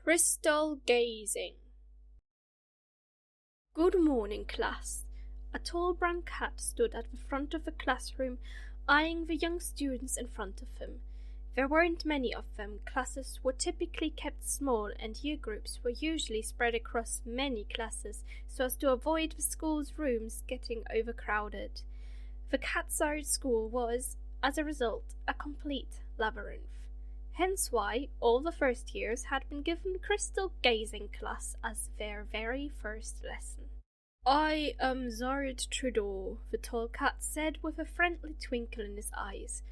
Crystal gazing. Good morning, class. A tall brown cat stood at the front of the classroom, eyeing the young students in front of him. There weren't many of them. Classes were typically kept small, and year groups were usually spread across many classes so as to avoid the school's rooms getting overcrowded. The Catzard school was, as a result, a complete labyrinth. Hence why all the first years had been given crystal gazing class as their very first lesson. "I am Zard Trudeau," the tall cat said with a friendly twinkle in his eyes.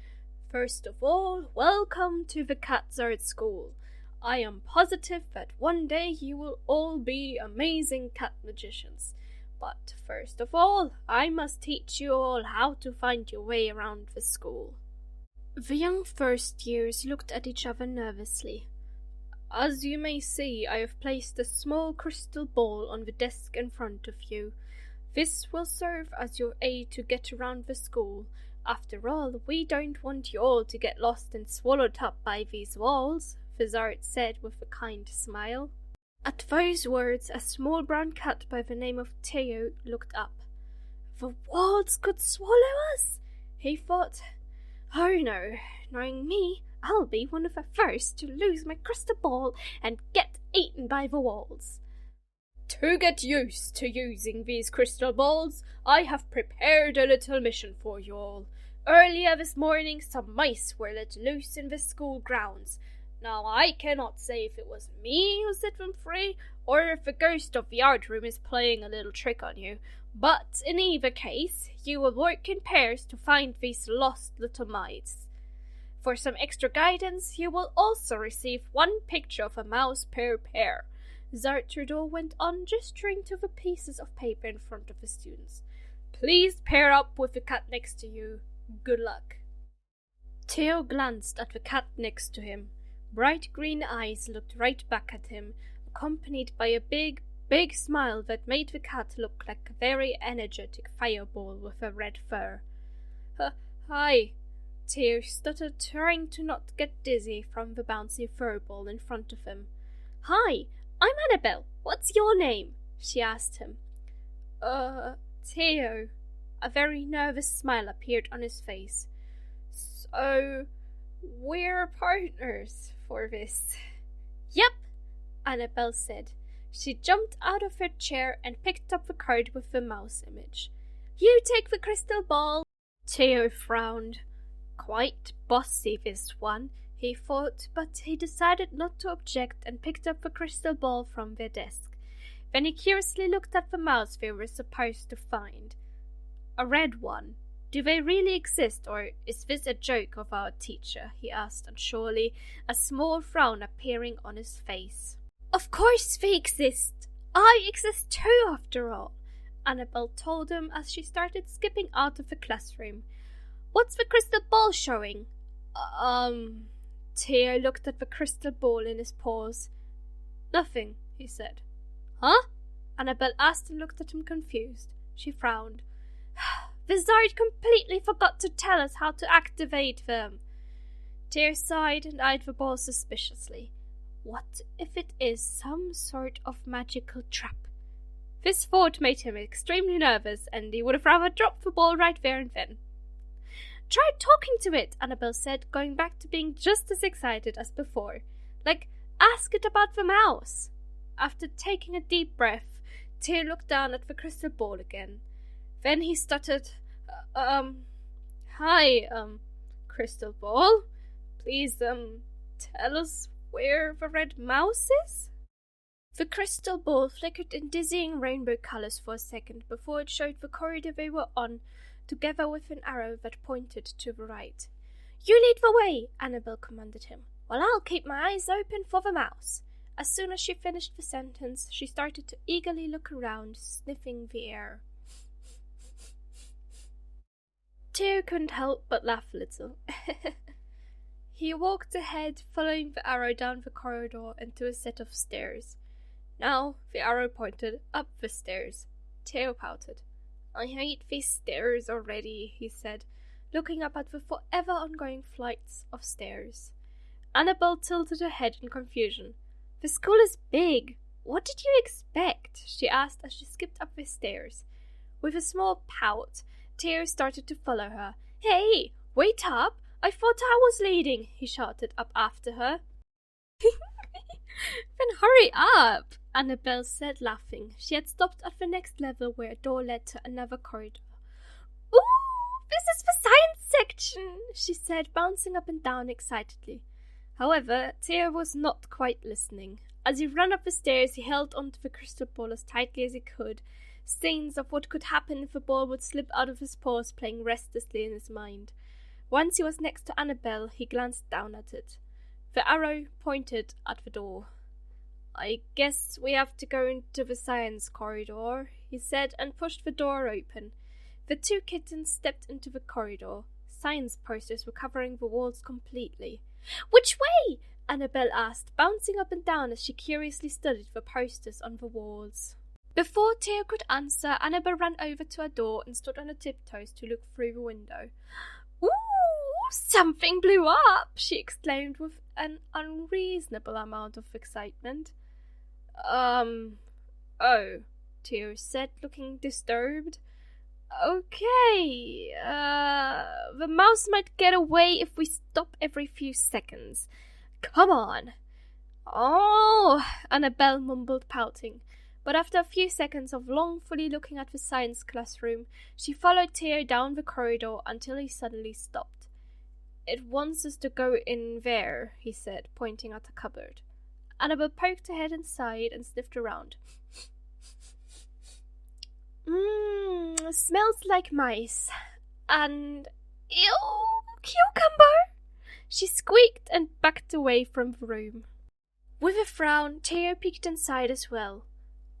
"First of all, welcome to the Catzard school. I am positive that one day you will all be amazing cat magicians. But first of all, I must teach you all how to find your way around the school." The young first years looked at each other nervously. "As you may see, I have placed a small crystal ball on the desk in front of you. This will serve as your aid to get around the school. After all, we don't want you all to get lost and swallowed up by these walls," Catzard said with a kind smile. At those words, a small brown cat by the name of Theo looked up. "The walls could swallow us?" he thought. "Oh no, knowing me, I'll be one of the first to lose my crystal ball and get eaten by the walls." "To get used to using these crystal balls, I have prepared a little mission for you all. Earlier this morning, some mice were let loose in the school grounds. Now, I cannot say if it was me who set them free, or if the ghost of the art room is playing a little trick on you. But in either case, you will work in pairs to find these lost little mice. For some extra guidance, you will also receive one picture of a mouse per pair." Zard Trudeau went on, gesturing to the pieces of paper in front of the students. "Please pair up with the cat next to you. Good luck." Theo glanced at the cat next to him. Bright green eyes looked right back at him, accompanied by a big smile that made the cat look like a very energetic fireball with a red fur. Hi," Theo stuttered, trying to not get dizzy from the bouncy furball in front of him. "Hi, I'm Annabelle. What's your name?" she asked him. Theo." A very nervous smile appeared on his face. "So, we're partners for this." "Yep," Annabelle said. She jumped out of her chair and picked up the card with the mouse image. "You take the crystal ball." Theo frowned. Quite bossy, this one, he thought, but he decided not to object and picked up the crystal ball from their desk. Then he curiously looked at the mouse they were supposed to find. "A red one. Do they really exist, or is this a joke of our teacher?" he asked unsurely, a small frown appearing on his face. "Of course they exist. I exist too, after all," Annabelle told him as she started skipping out of the classroom. "What's the crystal ball showing?" Theo looked at the crystal ball in his paws. "Nothing," he said. "Huh?" Annabelle asked and looked at him confused. She frowned. "The Zard completely forgot to tell us how to activate them." Theo sighed and eyed the ball suspiciously. What if it is some sort of magical trap? This thought made him extremely nervous, and he would have rather dropped the ball right there and then. "Try talking to it," Annabelle said, going back to being just as excited as before. "Like, ask it about the mouse." After taking a deep breath, Theo looked down at the crystal ball again. Then he stuttered, "Hi, crystal ball. Please, tell us where the red mouse is?" The crystal ball flickered in dizzying rainbow colors for a second before it showed the corridor they were on, together with an arrow that pointed to the right. "You lead the way," Annabelle commanded him, "while I'll keep my eyes open for the mouse." As soon as she finished the sentence, she started to eagerly look around, sniffing the air. Theo couldn't help but laugh a little. He walked ahead, following the arrow down the corridor and to a set of stairs. Now the arrow pointed up the stairs. Theo pouted. "I hate these stairs already," he said, looking up at the forever ongoing flights of stairs. Annabelle tilted her head in confusion. The school is big. What did you expect? She asked as she skipped up the stairs. With a small pout, Theo started to follow her. Hey, wait up! I thought I was leading, he shouted up after her. Then hurry up, Annabelle said, laughing. She had stopped at the next level where a door led to another corridor. Ooh, this is the science section, she said, bouncing up and down excitedly. However, Theo was not quite listening. As he ran up the stairs, he held onto the crystal ball as tightly as he could. Scenes of what could happen if the ball would slip out of his paws playing restlessly in his mind. Once he was next to Annabelle, he glanced down at it. The arrow pointed at the door. I guess we have to go into the science corridor, he said, and pushed the door open. The two kittens stepped into the corridor. Science posters were covering the walls completely. Which way? Annabelle asked, bouncing up and down as she curiously studied the posters on the walls. Before Theo could answer, Annabelle ran over to a door and stood on her tiptoes to look through the window. Ooh, something blew up, she exclaimed with an unreasonable amount of excitement. Oh, Theo said, looking disturbed. Okay, the mouse might get away if we stop every few seconds. Come on. Oh, Annabelle mumbled, pouting. But after a few seconds of longfully looking at the science classroom, she followed Theo down the corridor until he suddenly stopped. It wants us to go in there, he said, pointing at a cupboard. Annabelle poked her head inside and sniffed around. Smells like mice. And ew, cucumber! She squeaked and backed away from the room. With a frown, Theo peeked inside as well.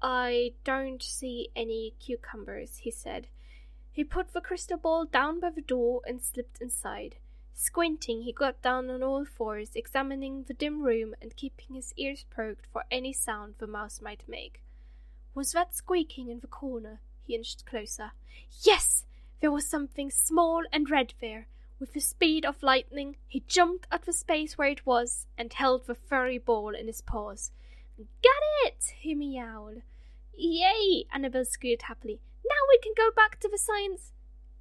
I don't see any cucumbers, he said. He put the crystal ball down by the door and slipped inside. Squinting, he got down on all fours, examining the dim room and keeping his ears perked for any sound the mouse might make. Was that squeaking in the corner? He inched closer. Yes! There was something small and red there. With the speed of lightning, he jumped at the space where it was and held the furry ball in his paws. Got it! He meowed. Yay! Annabelle squealed happily. Now we can go back to the science.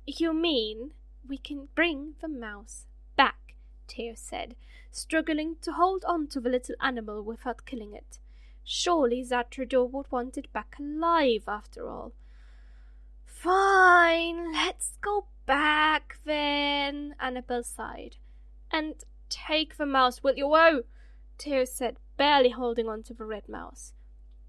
You mean we can bring the mouse back, Theo said, struggling to hold on to the little animal without killing it. Surely Zatrador would want it back alive after all. Fine, let's go back then, Annabelle sighed. And take the mouse, will you? Whoa, Theo said, barely holding on to the red mouse.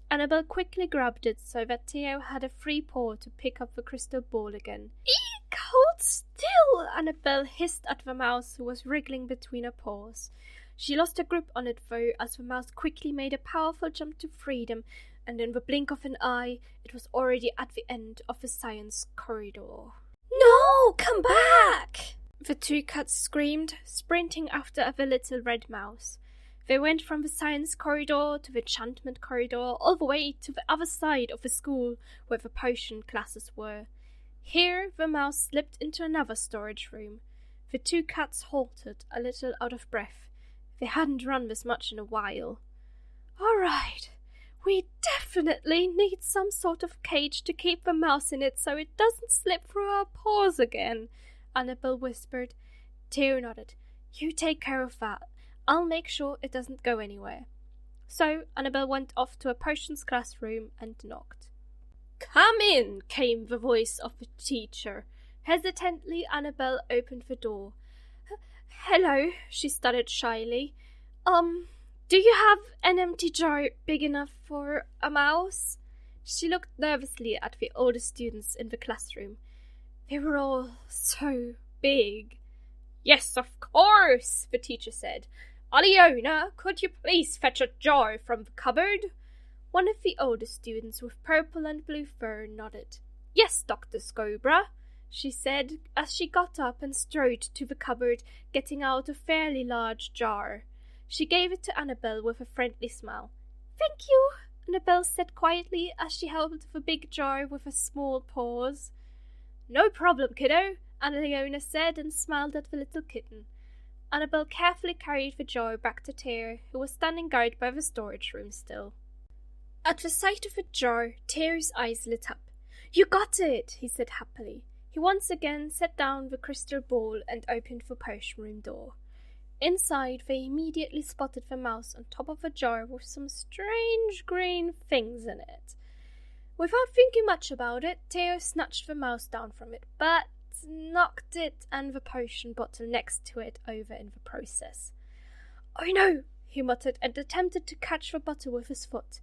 Annabelle quickly grabbed it so that Theo had a free paw to pick up the crystal ball again. Eek, hold still, Annabelle hissed at the mouse who was wriggling between her paws. She lost her grip on it though, as the mouse quickly made a powerful jump to freedom, and in the blink of an eye, it was already at the end of the science corridor. No, come back! The two cats screamed, sprinting after the little red mouse. They went from the science corridor to the enchantment corridor, all the way to the other side of the school where the potion classes were. Here the mouse slipped into another storage room. The two cats halted, a little out of breath. They hadn't run this much in a while. All right, we definitely need some sort of cage to keep the mouse in it so it doesn't slip through our paws again, Annabelle whispered. Theo nodded. You take care of that. I'll make sure it doesn't go anywhere. So Annabelle went off to a potions classroom and knocked. Come in, came the voice of the teacher. Hesitantly, Annabelle opened the door. Hello, she stuttered shyly. Do you have an empty jar big enough for a mouse? She looked nervously at the older students in the classroom. They were all so big. Yes, of course, the teacher said. Aliona, could you please fetch a jar from the cupboard? One of the older students with purple and blue fur nodded. Yes, Dr. Scobra, she said as she got up and strode to the cupboard, getting out a fairly large jar. She gave it to Annabelle with a friendly smile. Thank you, Annabelle said quietly as she held the big jar with her small paws. No problem, kiddo, Aliona said and smiled at the little kitten. Annabelle carefully carried the jar back to Theo, who was standing guard by the storage room still. At the sight of the jar, Theo's eyes lit up. "You got it," he said happily. He once again set down the crystal ball and opened the potion room door. Inside, they immediately spotted the mouse on top of the jar with some strange green things in it. Without thinking much about it, Theo snatched the mouse down from it, but knocked it and the potion bottle next to it over in the process. "Oh no," he muttered, and attempted to catch the bottle with his foot,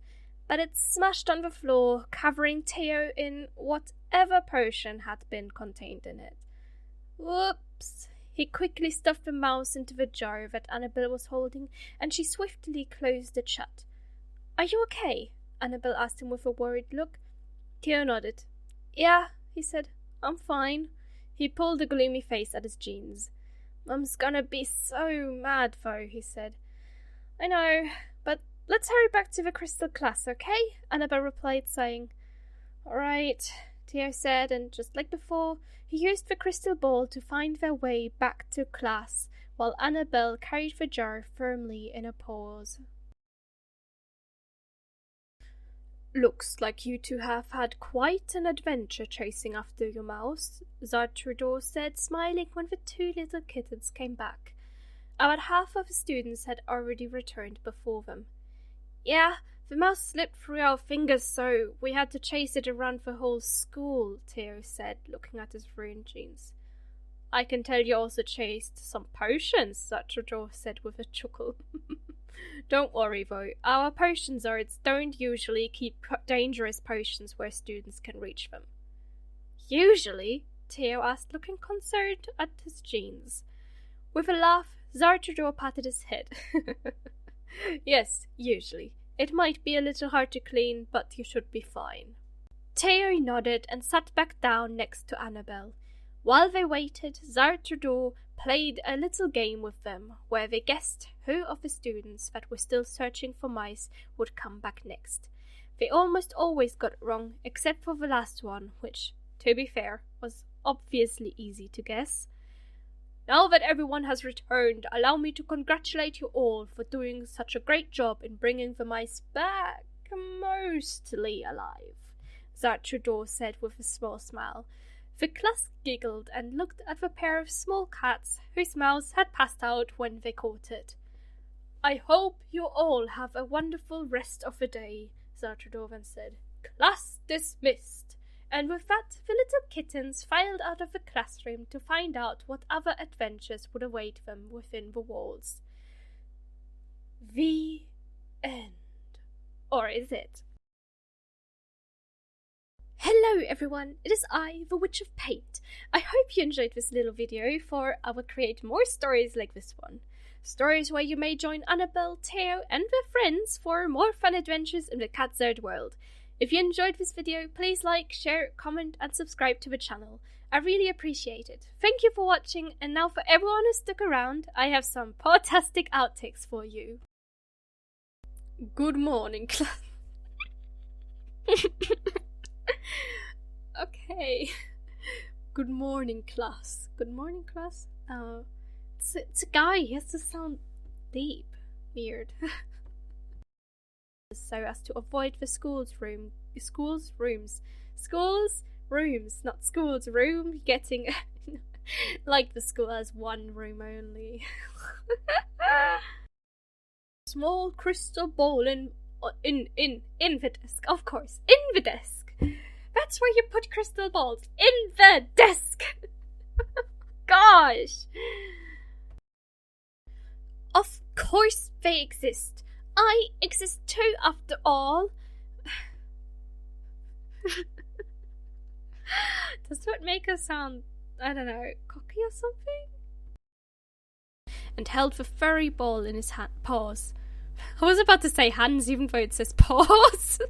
but it smashed on the floor, covering Theo in whatever potion had been contained in it. Whoops! He quickly stuffed the mouse into the jar that Annabelle was holding, and she swiftly closed it shut. "Are you okay?" Annabelle asked him with a worried look. Theo nodded. "Yeah," he said, "I'm fine." He pulled a gloomy face at his jeans. "Mum's gonna be so mad, though," he said. "I know, but let's hurry back to the crystal class, okay?" Annabelle replied, sighing. "All right," Theo said, and just like before, he used the crystal ball to find their way back to class, while Annabelle carried the jar firmly in her paws. "Looks like you two have had quite an adventure chasing after your mouse," Zartrador said, smiling when the two little kittens came back. About half of the students had already returned before them. "Yeah, the mouse slipped through our fingers, so we had to chase it around the whole school," Theo said, looking at his ruined jeans. "I can tell you also chased some potions," Zartrador said with a chuckle. "Don't worry, though. Our potion zards don't usually keep dangerous potions where students can reach them." "Usually?" Theo asked, looking concerned at his jeans. With a laugh, Zartrador patted his head. "Yes, usually. It might be a little hard to clean, but you should be fine." Theo nodded and sat back down next to Annabelle. While they waited, Zartrador played a little game with them, where they guessed who of the students that were still searching for mice would come back next. They almost always got it wrong, except for the last one, which, to be fair, was obviously easy to guess. "Now that everyone has returned, allow me to congratulate you all for doing such a great job in bringing the mice back, mostly alive," Zartrador said with a small smile. The class giggled and looked at the pair of small cats whose mouse had passed out when they caught it. "I hope you all have a wonderful rest of the day," Zartrador then said. "Class dismissed." And with that, the little kittens filed out of the classroom to find out what other adventures would await them within the walls. The end. Or is it? Hello everyone, it is I, the Witch of Paint. I hope you enjoyed this little video, for I will create more stories like this one. Stories where you may join Annabelle, Theo and their friends for more fun adventures in the Catzard world. If you enjoyed this video, please like, share, comment and subscribe to the channel. I really appreciate it. Thank you for watching, and now for everyone who stuck around, I have some podtastic outtakes for you. Good morning, class. Okay. Good morning, class. Good morning, class. It's a guy. He has to sound deep. Weird. So as to avoid the school's room, not school's room, getting like the school has one room only. Small crystal ball in the desk, of course, in the desk. That's where you put crystal balls, in the desk. Gosh. Of course they exist. I exist too, after all. Does that make us sound, I don't know, cocky or something? And held the furry ball in his paws. I was about to say hands, even though it says paws.